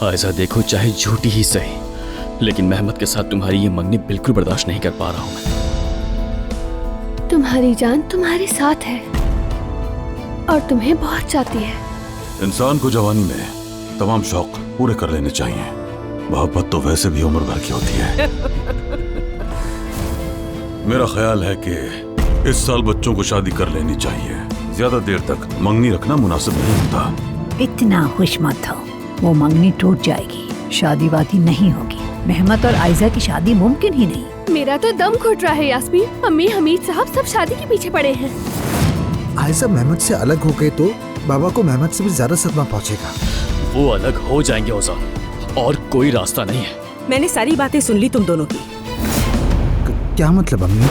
आयजा देखो, चाहे झूठी ही सही, लेकिन मेहमद के साथ तुम्हारी ये मंगनी बिल्कुल बर्दाश्त नहीं कर पा रहा हूँ मैं। तुम्हारी जान तुम्हारे साथ है और तुम्हें बहुत चाहती है। इंसान को जवानी में तमाम शौक पूरे कर लेने चाहिए। मोहब्बत तो वैसे भी उम्र भर की होती है। मेरा ख्याल है कि इस साल बच्चों को शादी कर लेनी चाहिए। ज्यादा देर तक मंगनी रखना मुनासिब नहीं होता। इतना खुश मत हो, वो मंगनी टूट जाएगी, शादी वादी नहीं होगी। मेहमद और आयजा की शादी मुमकिन ही नहीं। मेरा तो दम घुट रहा है यास्मीन। अम्मी, हमीद साहब सब शादी के पीछे पड़े हैं। आयजा मेहमद से अलग हो गए तो बाबा को मेहमद से भी ज्यादा सदमा पहुंचेगा। वो अलग हो जाएंगे ओजान, और कोई रास्ता नहीं है। मैंने सारी बातें सुन ली तुम दोनों की। क्या मतलब अम्मी?